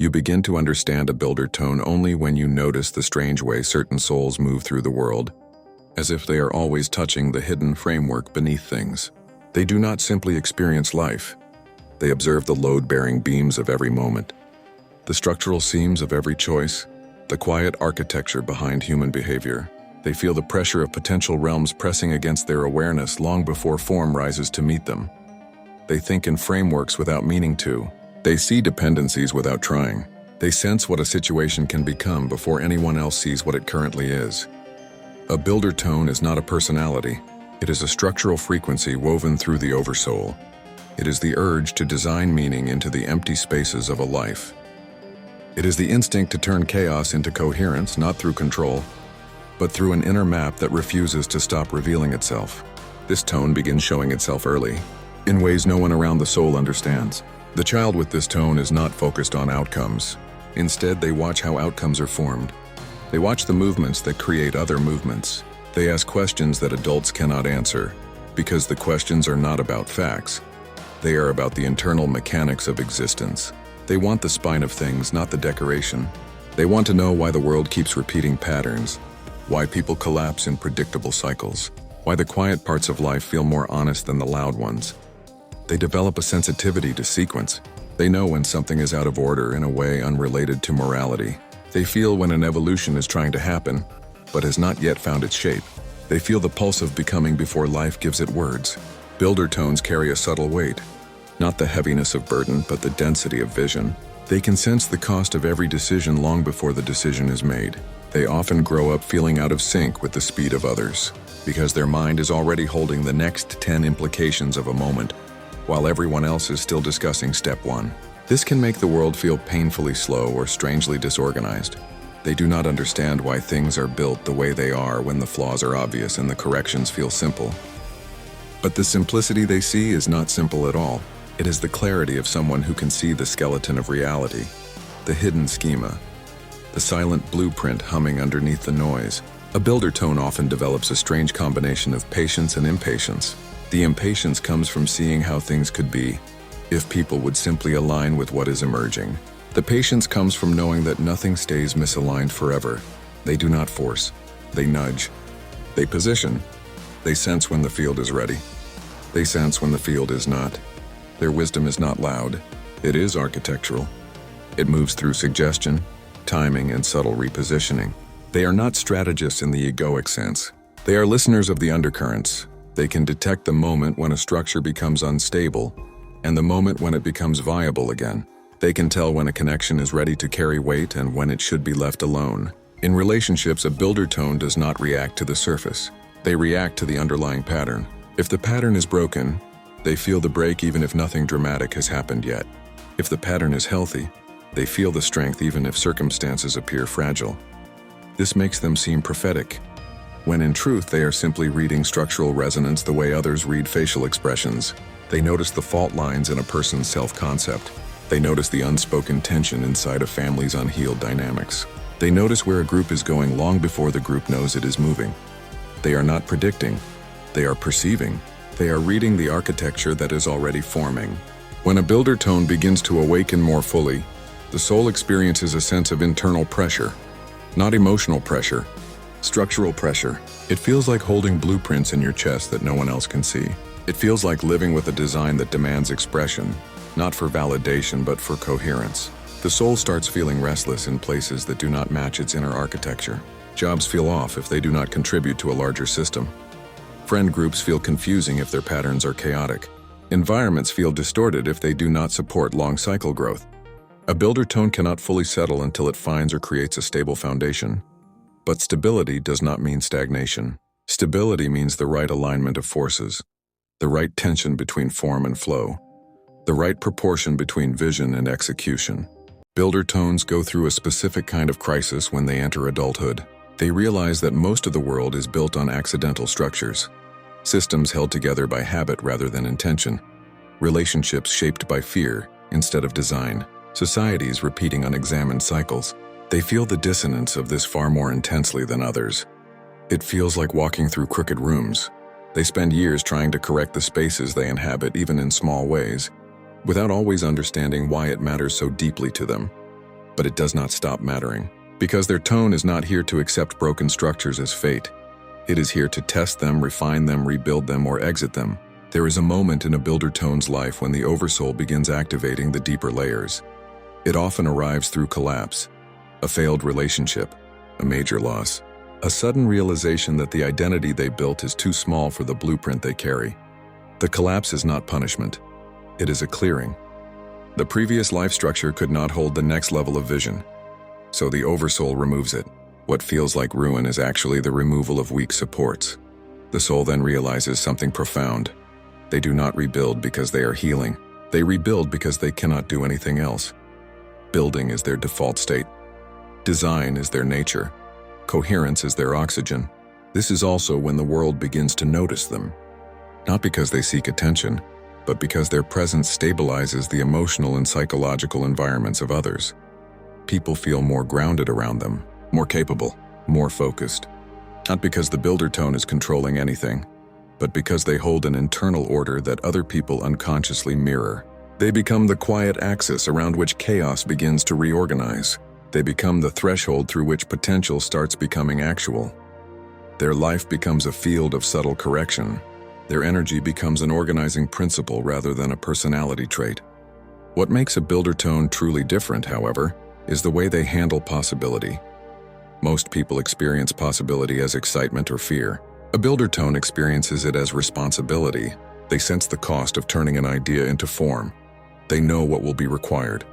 You begin to understand a builder tone only when you notice the strange way certain souls move through the world, as if they are always touching the hidden framework beneath things. They do not simply experience life. They observe the load-bearing beams of every moment, the structural seams of every choice, the quiet architecture behind human behavior. They feel the pressure of potential realms pressing against their awareness long before form rises to meet them. They think in frameworks without meaning to. They see dependencies without trying. They sense what a situation can become before anyone else sees what it currently is. A builder tone is not a personality. It is a structural frequency woven through the Oversoul. It is the urge to design meaning into the empty spaces of a life. It is the instinct to turn chaos into coherence, not through control, but through an inner map that refuses to stop revealing itself. This tone begins showing itself early, in ways no one around the soul understands. The child with this tone is not focused on outcomes. Instead, they watch how outcomes are formed. They watch the movements that create other movements. They ask questions that adults cannot answer, because the questions are not about facts. They are about the internal mechanics of existence. They want the spine of things, not the decoration. They want to know why the world keeps repeating patterns, why people collapse in predictable cycles, why the quiet parts of life feel more honest than the loud ones. They develop a sensitivity to sequence. They know when something is out of order in a way unrelated to morality. They feel when an evolution is trying to happen, but has not yet found its shape. They feel the pulse of becoming before life gives it words. Builder tones carry a subtle weight, not the heaviness of burden, but the density of vision. They can sense the cost of every decision long before the decision is made. They often grow up feeling out of sync with the speed of others, because their mind is already holding the next 10 implications of a moment, while everyone else is still discussing step 1. This can make the world feel painfully slow or strangely disorganized. They do not understand why things are built the way they are when the flaws are obvious and the corrections feel simple. But the simplicity they see is not simple at all. It is the clarity of someone who can see the skeleton of reality, the hidden schema, the silent blueprint humming underneath the noise. A builder tone often develops a strange combination of patience and impatience. The impatience comes from seeing how things could be, if people would simply align with what is emerging. The patience comes from knowing that nothing stays misaligned forever. They do not force. They nudge. They position. They sense when the field is ready. They sense when the field is not. Their wisdom is not loud. It is architectural. It moves through suggestion, timing, and subtle repositioning. They are not strategists in the egoic sense. They are listeners of the undercurrents. They can detect the moment when a structure becomes unstable and the moment when it becomes viable again. They can tell when a connection is ready to carry weight and when it should be left alone. In relationships, a builder tone does not react to the surface. They react to the underlying pattern. If the pattern is broken, they feel the break even if nothing dramatic has happened yet. If the pattern is healthy, they feel the strength even if circumstances appear fragile. This makes them seem prophetic, when in truth they are simply reading structural resonance the way others read facial expressions. They notice the fault lines in a person's self-concept. They notice the unspoken tension inside a family's unhealed dynamics. They notice where a group is going long before the group knows it is moving. They are not predicting. They are perceiving. They are reading the architecture that is already forming. When a builder tone begins to awaken more fully, the soul experiences a sense of internal pressure, not emotional pressure, structural pressure. It feels like holding blueprints in your chest that no one else can see. It feels like living with a design that demands expression, not for validation but for coherence. The soul starts feeling restless in places that do not match its inner architecture. Jobs feel off if they do not contribute to a larger system. Friend groups feel confusing if their patterns are chaotic. Environments feel distorted if they do not support long cycle growth. A builder tone cannot fully settle until it finds or creates a stable foundation. But stability does not mean stagnation. Stability means the right alignment of forces, the right tension between form and flow, the right proportion between vision and execution. Builder tones go through a specific kind of crisis when they enter adulthood. They realize that most of the world is built on accidental structures, systems held together by habit rather than intention, relationships shaped by fear instead of design, societies repeating unexamined cycles. They feel the dissonance of this far more intensely than others. It feels like walking through crooked rooms. They spend years trying to correct the spaces they inhabit, even in small ways, without always understanding why it matters so deeply to them. But it does not stop mattering, because their tone is not here to accept broken structures as fate. It is here to test them, refine them, rebuild them, or exit them. There is a moment in a builder tone's life when the Oversoul begins activating the deeper layers. It often arrives through collapse, a failed relationship, a major loss, a sudden realization that the identity they built is too small for the blueprint they carry. The collapse is not punishment. It is a clearing. The previous life structure could not hold the next level of vision, so the Oversoul removes it. What feels like ruin is actually the removal of weak supports. The soul then realizes something profound. They do not rebuild because they are healing. They rebuild because they cannot do anything else. Building is their default state. Design is their nature. Coherence is their oxygen. This is also when the world begins to notice them. Not because they seek attention, but because their presence stabilizes the emotional and psychological environments of others. People feel more grounded around them, more capable, more focused. Not because the builder tone is controlling anything, but because they hold an internal order that other people unconsciously mirror. They become the quiet axis around which chaos begins to reorganize. They become the threshold through which potential starts becoming actual. Their life becomes a field of subtle correction. Their energy becomes an organizing principle rather than a personality trait. What makes a builder tone truly different, however, is the way they handle possibility. Most people experience possibility as excitement or fear. A builder tone experiences it as responsibility. They sense the cost of turning an idea into form. They know what will be required.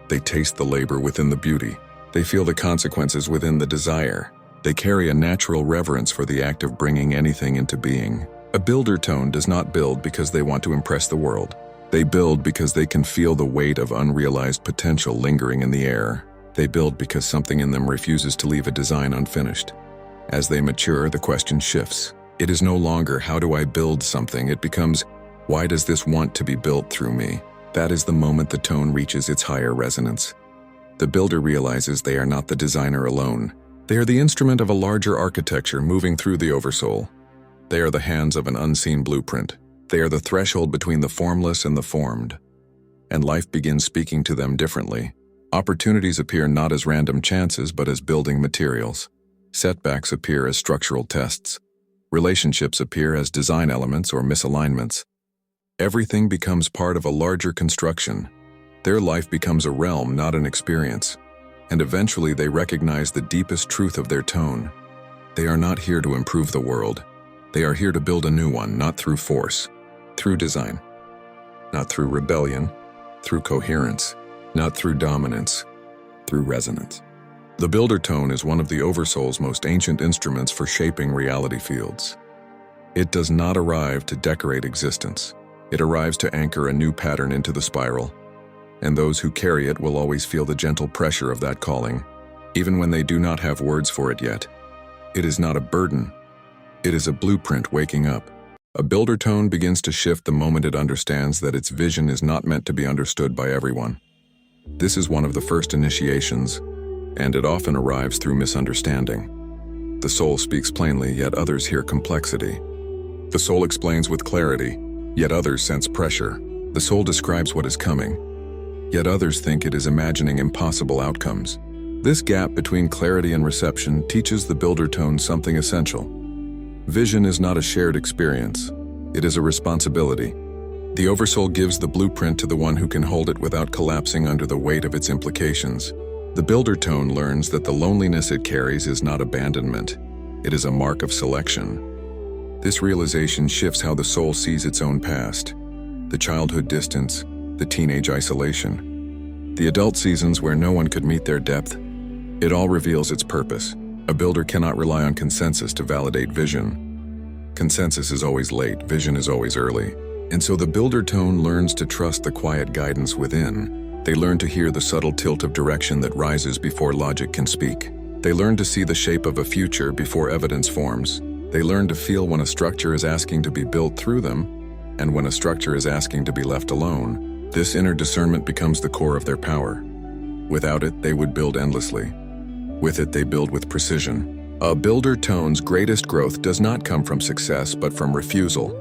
They taste the labor within the beauty. They feel the consequences within the desire. They carry a natural reverence for the act of bringing anything into being. A builder tone does not build because they want to impress the world. They build because they can feel the weight of unrealized potential lingering in the air. They build because something in them refuses to leave a design unfinished. As they mature, the question shifts. It is no longer, how do I build something? It becomes, why does this want to be built through me? That is the moment the tone reaches its higher resonance. The builder realizes they are not the designer alone. They are the instrument of a larger architecture moving through the Oversoul. They are the hands of an unseen blueprint. They are the threshold between the formless and the formed. And life begins speaking to them differently. Opportunities appear not as random chances, but as building materials. Setbacks appear as structural tests. Relationships appear as design elements or misalignments. Everything becomes part of a larger construction. Their life becomes a realm, not an experience. And eventually they recognize the deepest truth of their tone. They are not here to improve the world. They are here to build a new one, not through force, through design. Not through rebellion, through coherence. Not through dominance, through resonance. The builder tone is one of the Oversoul's most ancient instruments for shaping reality fields. It does not arrive to decorate existence. It arrives to anchor a new pattern into the spiral, and those who carry it will always feel the gentle pressure of that calling, even when they do not have words for it yet. It is not a burden. It is a blueprint waking up. A builder tone begins to shift the moment it understands that its vision is not meant to be understood by everyone. This is one of the first initiations, and it often arrives through misunderstanding. The soul speaks plainly, yet others hear complexity. The soul explains with clarity, yet others sense pressure. The soul describes what is coming, yet others think it is imagining impossible outcomes. This gap between clarity and reception teaches the builder tone something essential. Vision is not a shared experience. It is a responsibility. The Oversoul gives the blueprint to the one who can hold it without collapsing under the weight of its implications. The builder tone learns that the loneliness it carries is not abandonment. It is a mark of selection. This realization shifts how the soul sees its own past. The childhood distance, the teenage isolation, the adult seasons where no one could meet their depth. It all reveals its purpose. A builder cannot rely on consensus to validate vision. Consensus is always late, vision is always early. And so the builder tone learns to trust the quiet guidance within. They learn to hear the subtle tilt of direction that rises before logic can speak. They learn to see the shape of a future before evidence forms. They learn to feel when a structure is asking to be built through them, and when a structure is asking to be left alone. This inner discernment becomes the core of their power. Without it, they would build endlessly. With it, they build with precision. A builder tone's greatest growth does not come from success, but from refusal.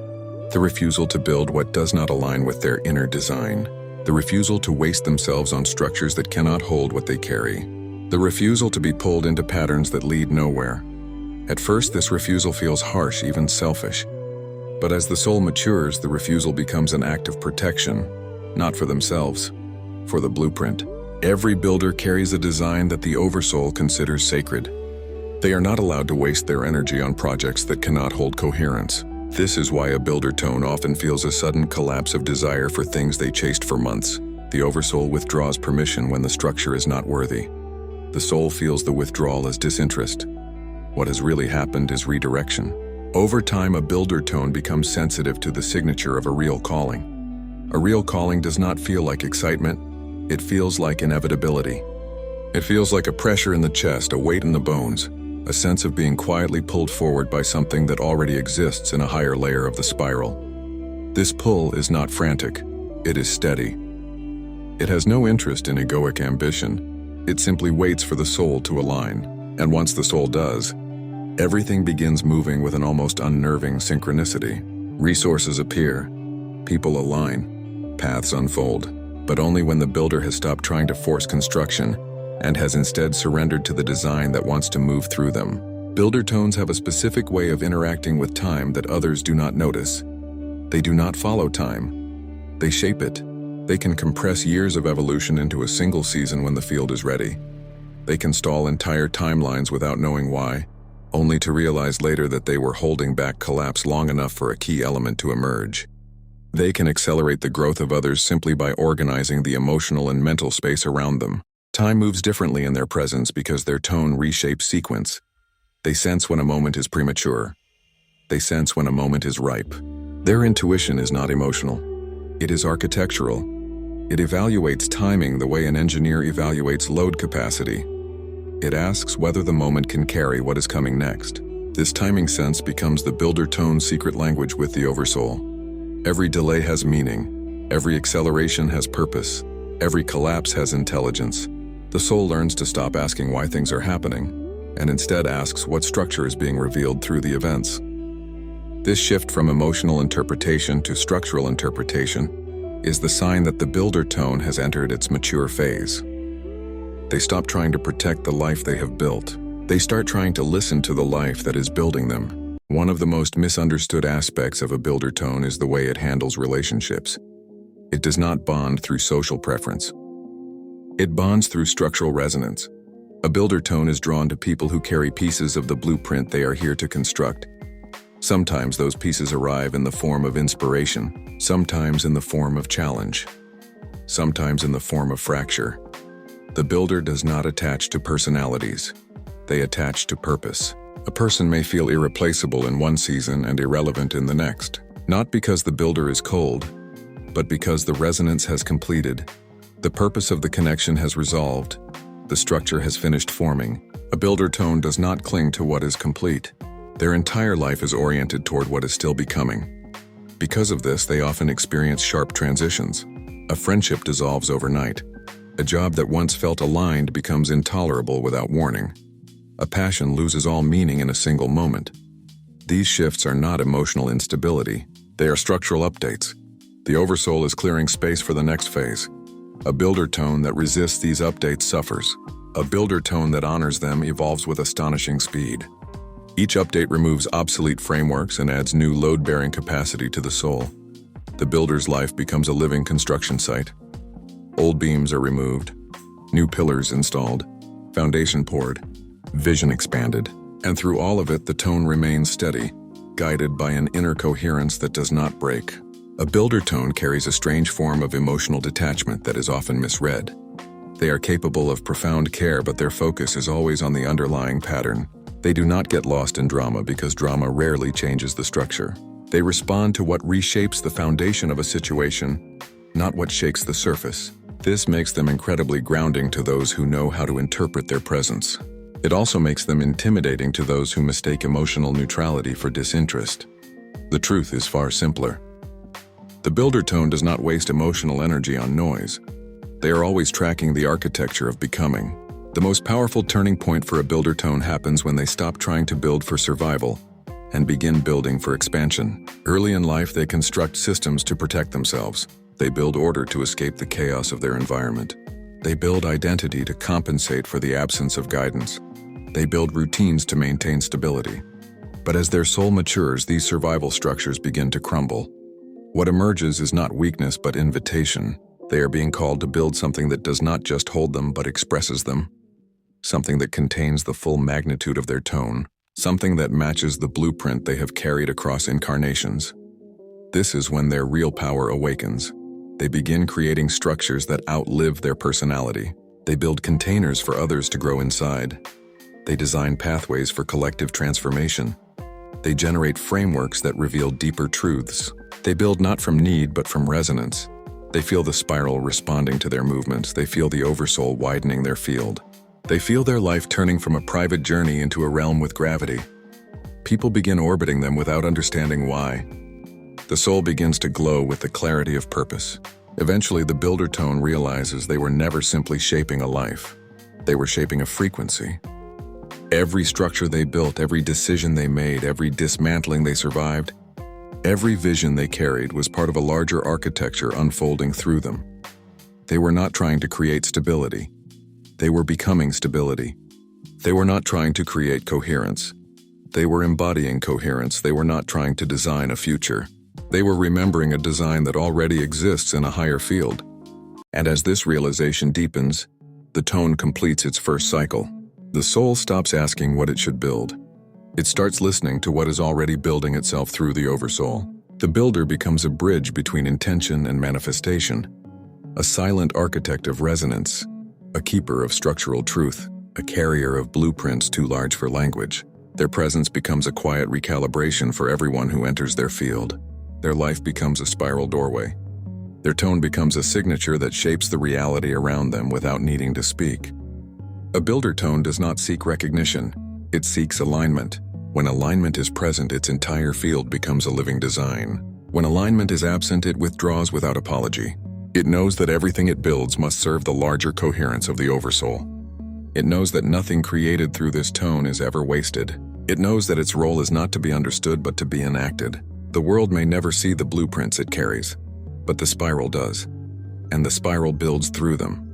The refusal to build what does not align with their inner design. The refusal to waste themselves on structures that cannot hold what they carry. The refusal to be pulled into patterns that lead nowhere. At first, this refusal feels harsh, even selfish. But as the soul matures, the refusal becomes an act of protection, not for themselves, for the blueprint. Every builder carries a design that the Oversoul considers sacred. They are not allowed to waste their energy on projects that cannot hold coherence. This is why a builder tone often feels a sudden collapse of desire for things they chased for months. The Oversoul withdraws permission when the structure is not worthy. The soul feels the withdrawal as disinterest. What has really happened is redirection. Over time, a builder tone becomes sensitive to the signature of a real calling. A real calling does not feel like excitement. It feels like inevitability. It feels like a pressure in the chest, a weight in the bones, a sense of being quietly pulled forward by something that already exists in a higher layer of the spiral. This pull is not frantic. It is steady. It has no interest in egoic ambition. It simply waits for the soul to align. And once the soul does, everything begins moving with an almost unnerving synchronicity. Resources appear, people align, paths unfold, but only when the builder has stopped trying to force construction and has instead surrendered to the design that wants to move through them. Builder tones have a specific way of interacting with time that others do not notice. They do not follow time. They shape it. They can compress years of evolution into a single season when the field is ready. They can stall entire timelines without knowing why, only to realize later that they were holding back collapse long enough for a key element to emerge. They can accelerate the growth of others simply by organizing the emotional and mental space around them. Time moves differently in their presence because their tone reshapes sequence. They sense when a moment is premature. They sense when a moment is ripe. Their intuition is not emotional. It is architectural. It evaluates timing the way an engineer evaluates load capacity. It asks whether the moment can carry what is coming next. This timing sense becomes the builder tone's secret language with the Oversoul. Every delay has meaning. Every acceleration has purpose. Every collapse has intelligence. The soul learns to stop asking why things are happening, and instead asks what structure is being revealed through the events. This shift from emotional interpretation to structural interpretation is the sign that the builder tone has entered its mature phase. They stop trying to protect the life they have built. They start trying to listen to the life that is building them. One of the most misunderstood aspects of a builder tone is the way it handles relationships. It does not bond through social preference. It bonds through structural resonance. A builder tone is drawn to people who carry pieces of the blueprint they are here to construct. Sometimes those pieces arrive in the form of inspiration, sometimes in the form of challenge, sometimes in the form of fracture. The builder does not attach to personalities. They attach to purpose. A person may feel irreplaceable in one season and irrelevant in the next, not because the builder is cold, but because the resonance has completed. The purpose of the connection has resolved. The structure has finished forming. A builder tone does not cling to what is complete. Their entire life is oriented toward what is still becoming. Because of this, they often experience sharp transitions. A friendship dissolves overnight. A job that once felt aligned becomes intolerable without warning. A passion loses all meaning in a single moment. These shifts are not emotional instability. They are structural updates. The Oversoul is clearing space for the next phase. A builder tone that resists these updates suffers. A builder tone that honors them evolves with astonishing speed. Each update removes obsolete frameworks and adds new load-bearing capacity to the soul. The builder's life becomes a living construction site. Old beams are removed, new pillars installed, foundation poured, vision expanded, and through all of it, the tone remains steady, guided by an inner coherence that does not break. A builder tone carries a strange form of emotional detachment that is often misread. They are capable of profound care, but their focus is always on the underlying pattern. They do not get lost in drama because drama rarely changes the structure. They respond to what reshapes the foundation of a situation, not what shakes the surface. This makes them incredibly grounding to those who know how to interpret their presence. It also makes them intimidating to those who mistake emotional neutrality for disinterest. The truth is far simpler. The builder tone does not waste emotional energy on noise. They are always tracking the architecture of becoming. The most powerful turning point for a builder tone happens when they stop trying to build for survival and begin building for expansion. Early in life, they construct systems to protect themselves. They build order to escape the chaos of their environment. They build identity to compensate for the absence of guidance. They build routines to maintain stability. But as their soul matures, these survival structures begin to crumble. What emerges is not weakness but invitation. They are being called to build something that does not just hold them but expresses them. Something that contains the full magnitude of their tone. Something that matches the blueprint they have carried across incarnations. This is when their real power awakens. They begin creating structures that outlive their personality. They build containers for others to grow inside. They design pathways for collective transformation. They generate frameworks that reveal deeper truths. They build not from need but from resonance. They feel the spiral responding to their movements. They feel the oversoul widening their field. They feel their life turning from a private journey into a realm with gravity. People begin orbiting them without understanding why. The soul begins to glow with the clarity of purpose. Eventually, the builder tone realizes they were never simply shaping a life. They were shaping a frequency. Every structure they built, every decision they made, every dismantling they survived, every vision they carried was part of a larger architecture unfolding through them. They were not trying to create stability. They were becoming stability. They were not trying to create coherence. They were embodying coherence. They were not trying to design a future. They were remembering a design that already exists in a higher field. And as this realization deepens, the tone completes its first cycle. The soul stops asking what it should build. It starts listening to what is already building itself through the oversoul. The builder becomes a bridge between intention and manifestation, a silent architect of resonance, a keeper of structural truth, a carrier of blueprints too large for language. Their presence becomes a quiet recalibration for everyone who enters their field. Their life becomes a spiral doorway. Their tone becomes a signature that shapes the reality around them without needing to speak. A builder tone does not seek recognition. It seeks alignment. When alignment is present, its entire field becomes a living design. When alignment is absent, it withdraws without apology. It knows that everything it builds must serve the larger coherence of the oversoul. It knows that nothing created through this tone is ever wasted. It knows that its role is not to be understood but to be enacted. The world may never see the blueprints it carries, but the spiral does, and the spiral builds through them.